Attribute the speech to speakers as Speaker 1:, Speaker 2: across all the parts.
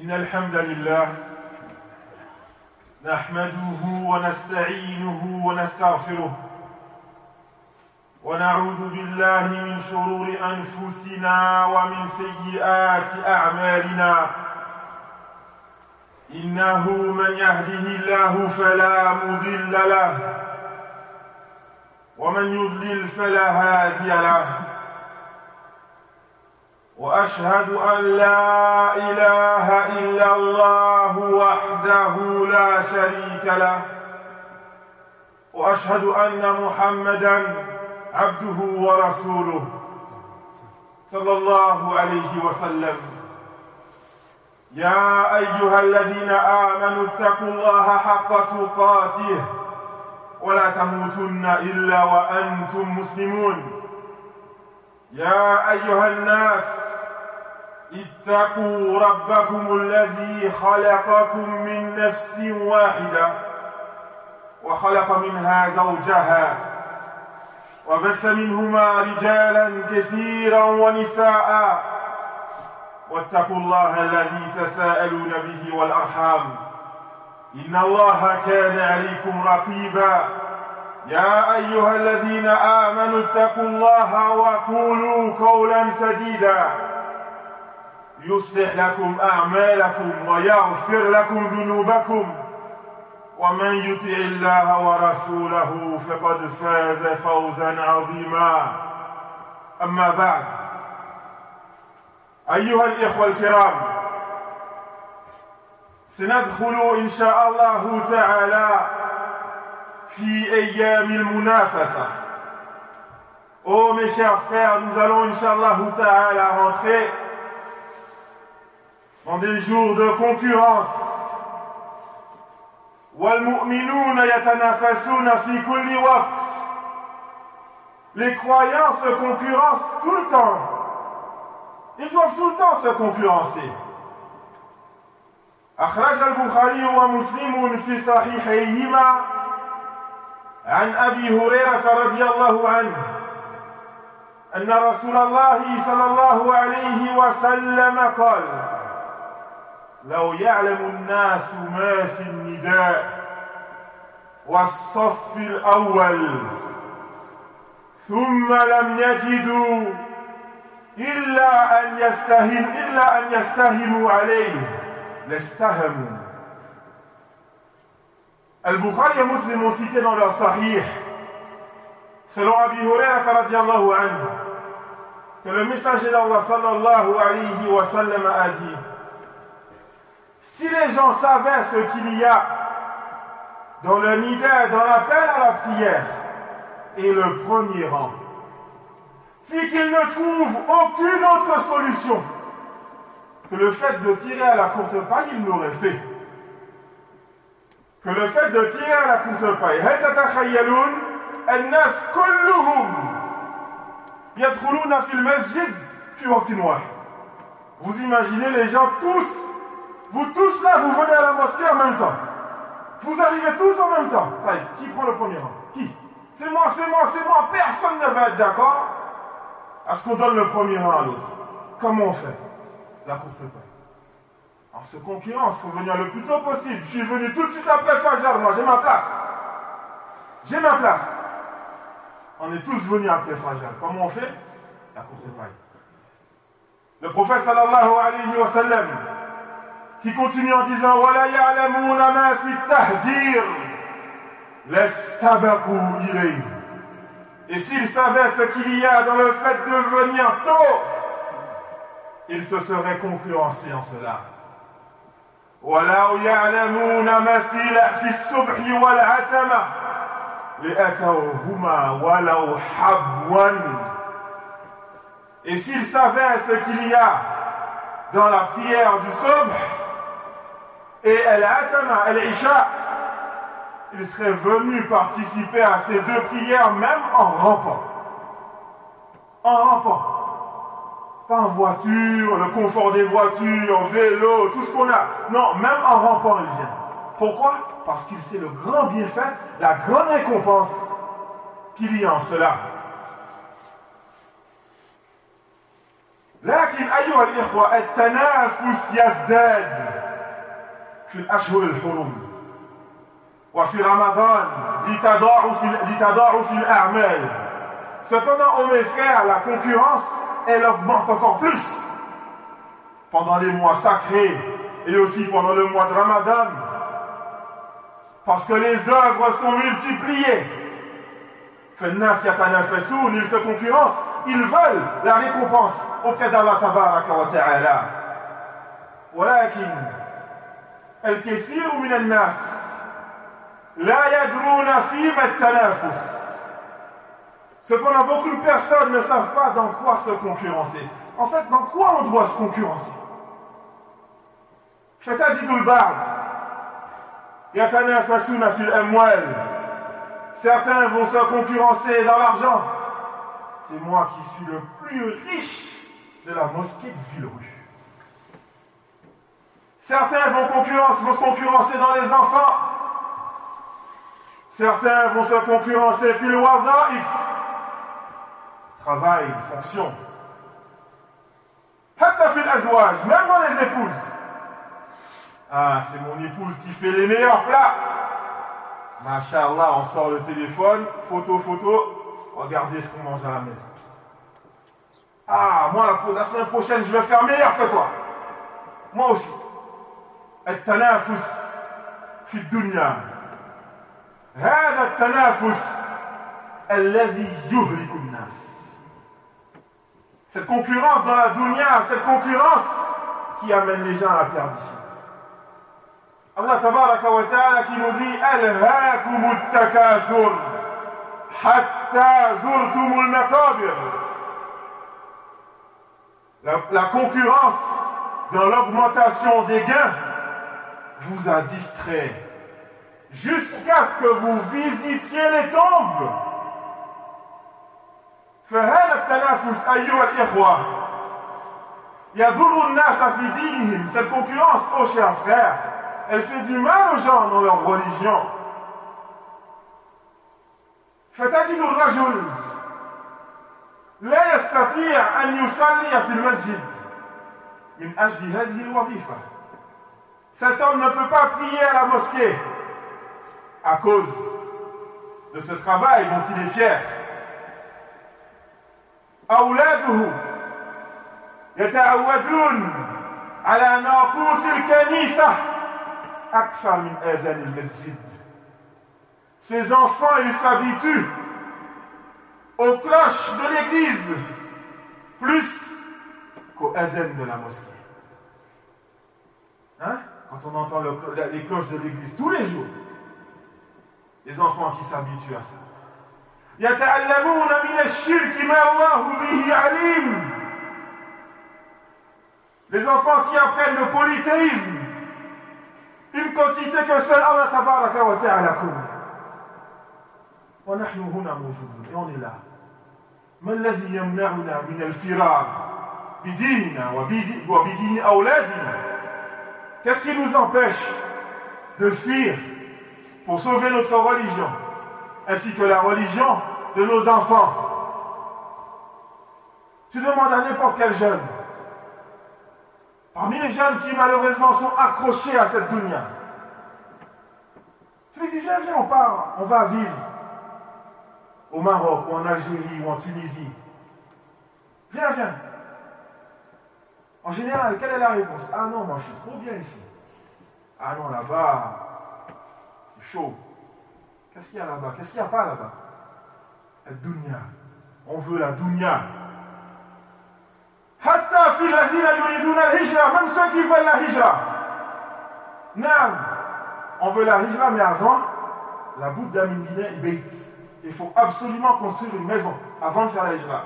Speaker 1: إن الحمد لله نحمده ونستعينه ونستغفره ونعوذ بالله من شرور أنفسنا ومن سيئات أعمالنا إنه من يهده الله فلا مضل له ومن يضلل فلا هادي له وأشهد أن لا إله إلا الله وحده لا شريك له وأشهد أن محمدًا عبده ورسوله صلى الله عليه وسلم يا أيها الذين آمنوا اتقوا الله حق تقاته ولا تموتن إلا وأنتم مسلمون يا أيها الناس اتقوا ربكم الذي خلقكم من نفس واحدة وخلق منها زوجها وبث منهما رجالا كثيرا ونساء واتقوا الله الذي تساءلون به والأرحام إن الله كان عليكم رقيبا يا أيها الذين آمنوا اتقوا الله وقولوا قولا سديدا يصلح لكم أعمالكم ويغفر لكم ذنوبكم ومن يطع الله ورسوله فقد فاز فوزا عظيما أما بعد أيها الإخوة الكرام سندخل إن شاء الله تعالى في أيام المنافسة. Oh mes chers frères, nous allons Inch'Allah ta'ala rentrer dans des jours de concurrence. وَالْمُؤْمِنُونَ يَتَنَافَسُونَ فِي كُلِّ وَقْتٍ. Les croyants se concurrencent tout le temps. Ils doivent tout le temps se concurrencer. أخرج البخاري ومسلم في صحيحيهما عن أبي هريرة رضي الله عنه أن رسول الله صلى الله عليه وسلم قال لو يعلم الناس ما في النداء والصف الأول ثم لم يجدوا إلا أن يستهموا عليه لاستهموا. Al-Bukhari et Muslim ont cité dans leur sahih, selon Abi Hurairah radiyallahu anhu, que le messager d'Allah sallallahu alayhi wa sallam a dit: si les gens savaient ce qu'il y a dans le nida, dans l'appel à la prière, et le premier rang, puis qu'ils ne trouvent aucune autre solution que le fait de tirer à la courte paille, ils l'auraient fait. Que le fait de tirer à la courte paille, هل تتخيلون الناس كلهم يدخلون في المسجد في وقت واحد. Vous imaginez les gens tous, vous tous là, vous venez à la mosquée en même temps. Vous arrivez tous en même temps. Ça y est, qui prend le premier rang? Qui? C'est moi, c'est moi, c'est moi. Personne ne va être d'accord à ce qu'on donne le premier rang à l'autre. Comment on fait? La courte paille. En se concurrence, il faut venir le plus tôt possible. Je suis venu tout de suite après Fajr, moi j'ai ma place. J'ai ma place. On est tous venus après Fajr. Comment on fait? La courte paille. Le prophète sallallahu alayhi wa sallam, qui continue en disant وَلَا يَعْلَمُونَ مَا فِي التَّهْجِيرِ لَاسْتَبَقُوا إِلَيْهِ. Et s'ils savaient ce qu'il y a dans le fait de venir tôt, ils se seraient concurrencés en cela. وَلَوْ يَعْلَمُونَ مَا فِي الصُّبْحِ وَالْعَتَمَةِ لِأَتَوْهُمَا وَلَوْ حَبْوًا. Et s'ils savaient ce qu'il y a dans la prière du Subh et al-Atama, al-Isha, ils seraient venus participer à ces deux prières même en rampant. En rampant. Pas en voiture, le confort des voitures, vélo, tout ce qu'on a. Non, même en rampant, il vient. Pourquoi? Parce qu'il sait le grand bienfait, la grande récompense qu'il y a en cela. لكن أيها الإخوة التنافس يزداد في الأشهر الحرم وفي رمضان لتضاعف الأعمال. Cependant, ô mes frères, la concurrence, elle augmente encore plus pendant les mois sacrés et aussi pendant le mois de Ramadan, parce que les œuvres sont multipliées. Ils se concurrencent, ils veulent la récompense auprès d'Allah tabaraka wa ta'ala. ولكن الكثير من الناس لا يدرون فيما التنافس. Cependant, beaucoup de personnes ne savent pas dans quoi se concurrencer. En fait, dans quoi on doit se concurrencer? فتجد البعض يتنافسون في الأموال. Certains vont se concurrencer dans l'argent. C'est moi qui suis le plus riche de la mosquée de Villerue. Certains vont se concurrencer dans les enfants. Certains vont se concurrencer fil wadhaif. Travail, fonction. Hatta fil azwaj, même dans les épouses. Ah, c'est mon épouse qui fait les meilleurs plats. Masha'Allah, on sort le téléphone, photo, regardez ce qu'on mange à la maison. Ah, moi, la semaine prochaine, je vais faire meilleur que toi. Moi aussi. التنافس في الدنيا هذا التنافس الذي يهلك الناس. Cette concurrence dans la dunya, cette concurrence qui amène les gens à la perdition. Allah tabaraka wa ta'ala qui nous dit ألهاكم التكاثر حتى زرتم المقابر. La concurrence dans l'augmentation des gains vous a distrait jusqu'à ce que vous visitiez les tombes. فهذا التنافس أيها الإخوة يضر الناس في دينهم. Cette concurrence, oh chers frères, elle fait du mal aux gens dans leur religion. فتجد الرجل لا يستطيع أن يصلي في المسجد من أجل هذه الوظيفة. Cet homme ne peut pas prier à la mosquée à cause de ce travail dont il est fier. أولاده يتعودون على ناقوس الكنيسة أكثر من آذان المسجد. Ces enfants, ils s'habituent aux cloches de l'église plus qu'aux adhan de la mosquée. Hein? Quand on entend les cloches de l'église tous les jours, les enfants qui s'habituent à ça. يتعلمون من الشرك ما الله به عليم. Les enfants qui apprennent le polythéisme, une quantité que seul Allah tabaraka wa ta'ala connaît. ونحن هنا موجودون et on est là. ما الذي يمنعنا من الفرار بديننا وبدين أولادنا? Qu'est-ce qui nous empêche de fuir pour sauver notre religion ainsi que la religion de nos enfants? Tu demandes à n'importe quel jeune, parmi les jeunes qui malheureusement sont accrochés à cette dunya, tu lui dis viens, on part, on va vivre au Maroc ou en Algérie ou en Tunisie. Viens. En général, quelle est la réponse? Ah non, moi je suis trop bien ici. Ah non, là-bas, c'est chaud. Qu'est-ce qu'il y a là-bas? Qu'est-ce qu'il n'y a pas là-bas? La dunya. On veut la dunya. Hatta fi ladhina yuriduna al-hijra, même ceux qui veulent la hijra. Non, on veut la hijra, mais avant, la Bouddha min bait. Il faut absolument construire une maison avant de faire la hijra.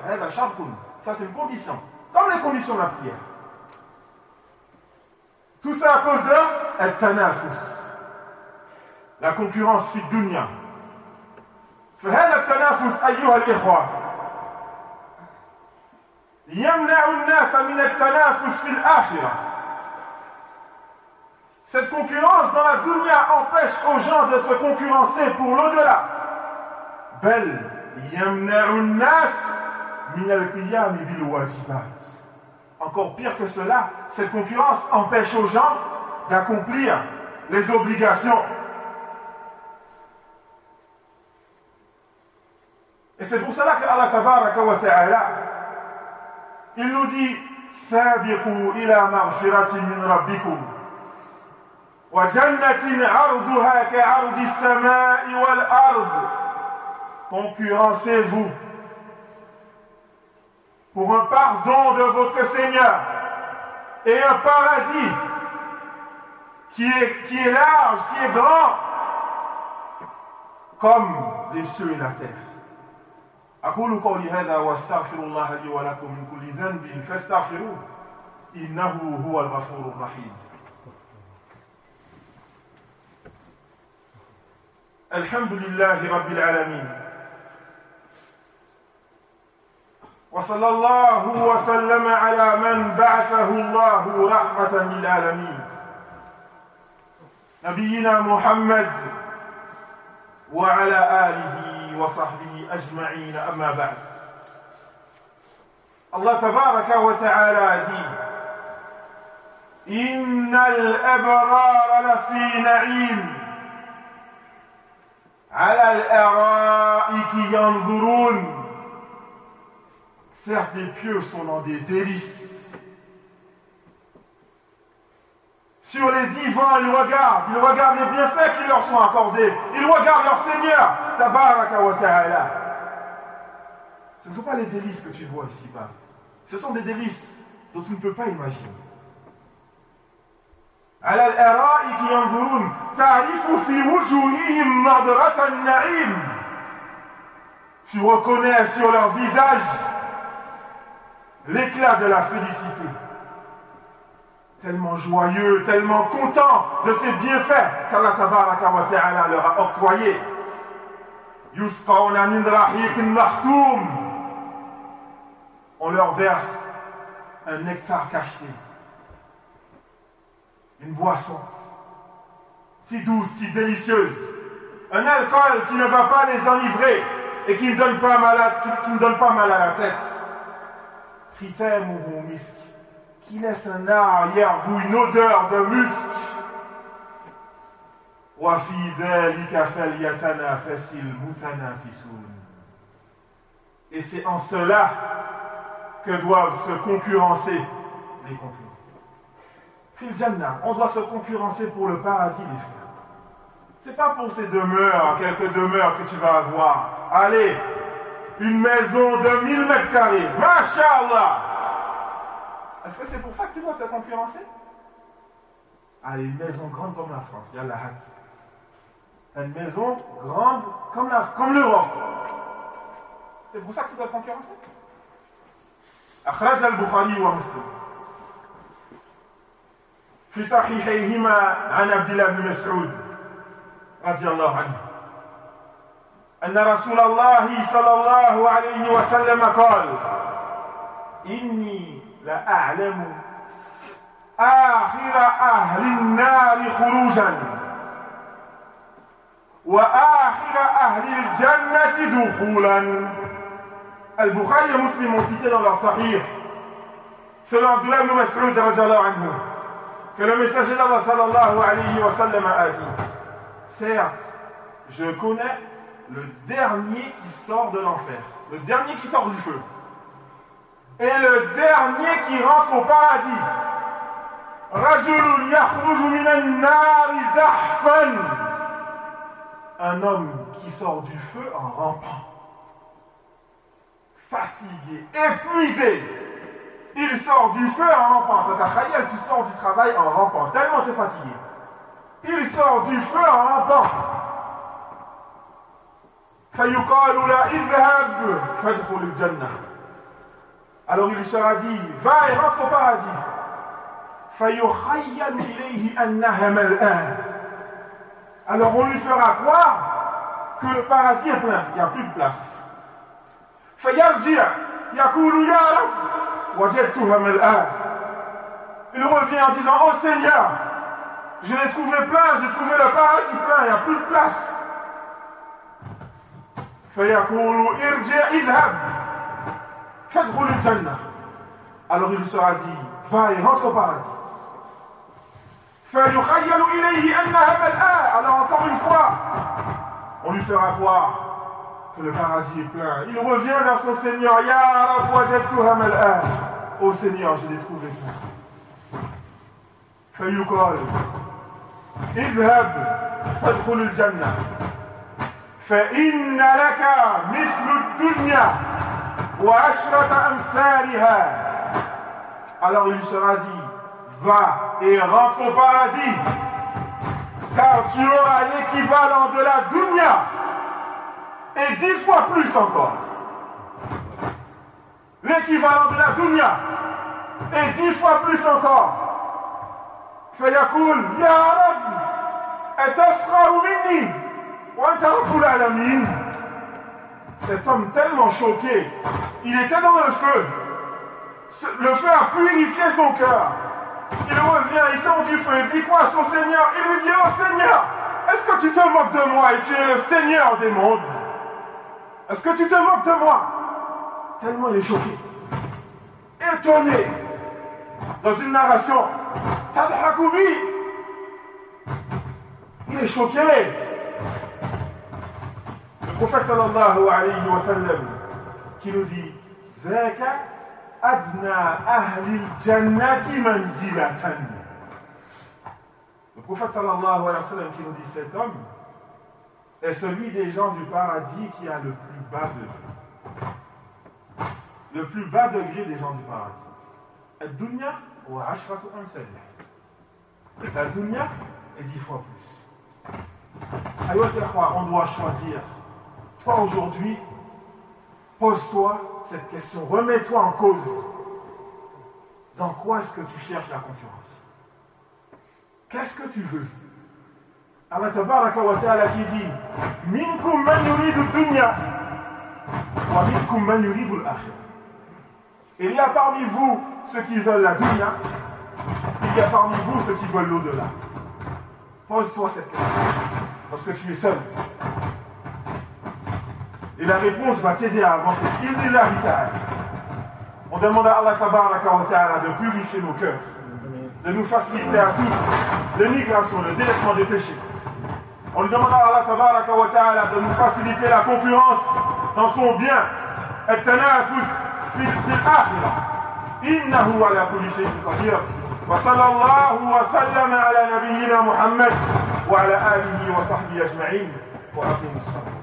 Speaker 1: Ça, c'est une condition. Comme les conditions de la prière. Tout ça à cause de التنافس. La concurrence في الدنيا. فهذا التنافس أيها الإخوة يمنع الناس من التنافس في الآخرة. Cette concurrence dans la dunya empêche aux gens de se concurrencer pour l'au-delà. بل يمنع الناس من القيام بالواجبات. Encore pire que cela, cette concurrence empêche aux gens d'accomplir les obligations. Et c'est pour cela que Allah tabaraka wa ta'ala, il nous dit Sabiqu ila maghfiratin min rabbikum wa jannatin 'arduha ka'ardi as-sama'i wal ard. Concurrencez-vous pour un pardon de votre Seigneur et un paradis qui est large, qui est grand, comme les cieux et la terre. أقول قولي هذا واستغفر الله لي ولكم من كل ذنب فاستغفروه إنه هو الغفور الرحيم. الحمد لله رب العالمين وصلى الله وسلم على من بعثه الله رحمة للعالمين نبينا محمد وعلى آله وصحبه أجمعين أما بعد. الله تبارك وتعالى dit إن الأبرار لفي نعيم على الأرائك ينظرون. Certes, les pieux sont dans des délices. Sur les divans, ils regardent les bienfaits qui leur sont accordés. Ils regardent leur Seigneur, Tabaraka wa Ta'ala. Ce ne sont pas les délices que tu vois ici-bas. Ce sont des délices dont tu ne peux pas imaginer. على الأرائك ينظرون تعرف في وجوههم نضرة النعيم. Tu reconnais sur leur visage l'éclat de la félicité. Tellement joyeux, tellement content de ces bienfaits qu'Allah tabaraka wa ta'ala leur a octroyés. Yusqawna min rahiqin mahtoum. On leur verse un nectar cacheté, une boisson si douce, si délicieuse, un alcool qui ne va pas les enivrer et qui ne donne pas mal à la tête. Khitamuhu misk, qui laisse un arrière-goût, une odeur de musc. Wa fi dhalika falyatanafasil mutanafisun. Et c'est en cela que doivent se concurrencer les concurrents. Fil Jannah, on doit se concurrencer pour le paradis, les frères. C'est pas pour ces demeures, quelques demeures que tu vas avoir. Allez, une maison de 1000 mètres carrés, Masha'Allah. Est-ce que c'est pour ça que tu dois te concurrencer? Allez, une maison grande comme la France, il y a la hâte. Une maison grande comme l'Europe. C'est pour ça que tu dois te concurrencer? أخرج البخاري ومسلم في صحيحيهما عن عبد الله بن مسعود رضي الله عنه أن رسول الله صلى الله عليه وسلم قال إني لأعلم آخر أهل النار خروجا وآخر أهل الجنة دخولا. Al-Bukhari et Muslim ont cité dans leur Sahih, selon Abdullah ibn Mas'ud radhiyallahu anhu, que le messager d'Allah sallallahu alayhi wa sallam a dit: certes, je connais le dernier qui sort de l'enfer, le dernier qui sort du feu, et le dernier qui rentre au paradis. Rajulun yakhruju minan nari zahfan. Un homme qui sort du feu en rampant. Fatigué, épuisé, il sort du feu en rampant. Tu sors du travail en rampant, tellement tu es fatigué. Il sort du feu en rampant. فَيُقَالُ لَا اذْهَبْ فَادْخُلِ الْجَنَّةِ. Alors il lui sera dit, va et rentre au paradis. فَيُخَيَّلُ إِلَيْهِ أَنَّهَا مَلْآنَ. Alors on lui fera croire que le paradis est plein, il n'y a plus de place. فيرجع يقول يا رب وجدتها ملآن. Il revient en disant: oh Seigneur, je l'ai trouvé plein, j'ai trouvé le paradis plein, il n'y a plus de place. فيقول ارجع اذهب فادخل الجنة. Alors il lui sera dit, va et rentre au paradis. Alors encore une fois, on lui fera croire que le paradis est plein. Il revient vers son Seigneur. Ya Rab wajadtuha mal'a. Ô Seigneur, je l'ai trouvé plein. فيقال اذهب فادخل الجنة فإن لك مثل الدنيا وعشرة أمثالها. Alors il lui sera dit, va et rentre au paradis, car tu auras l'équivalent de la dunya et 10 fois plus encore. L'équivalent de la dunya et 10 fois plus encore. فيقول يا رب أتسخر مني وأنت رب العالمين. Cet homme tellement choqué, il était dans le feu. Le feu a purifié son cœur. Il revient, il sort du feu, il dit quoi à son Seigneur? Il lui dit, oh Seigneur, est-ce que tu te moques de moi et tu es le Seigneur des mondes? Est-ce que tu te moques de moi? Tellement il est choqué, étonné. Dans une narration, Tadhakoubi, il est choqué. Le prophète sallallahu alayhi wa sallam qui nous dit, Zaka adna ahli al-jannati manzilatan. Le prophète sallallahu alayhi wa sallam qui nous dit, cet homme est celui des gens du paradis qui a le plus bas degré. Le plus bas degré des gens du paradis. Ad-dunya wa ashratu amsalha. La dunya est 10 fois plus. Aïwa Ikhwa, on doit choisir. Toi aujourd'hui, pose-toi cette question, remets-toi en cause. Dans quoi est-ce que tu cherches la concurrence? Qu'est-ce que tu veux? Allah tabaraka wa ta'ala qui dit, minkum man yuridu dunya wa minkum man yuridu al-akhirah. Il y a parmi vous ceux qui veulent la dunya, il y a parmi vous ceux qui veulent l'au-delà. Pose-toi cette question, parce que tu es seul. Et la réponse va t'aider à avancer. On demande à Allah tabaraka wa ta'ala de purifier nos cœurs, de nous faciliter à tous l'émigration, le délaissement des péchés. On lui demande à Allah tabaraka wa ta'ala de nous faciliter la concurrence dans son bien. التنافس في الآخرة إنه على كل شيء قدير. وصلى الله وسلم على نبينا محمد وعلى آله وصحبه أجمعين وأقيموا الصلاة.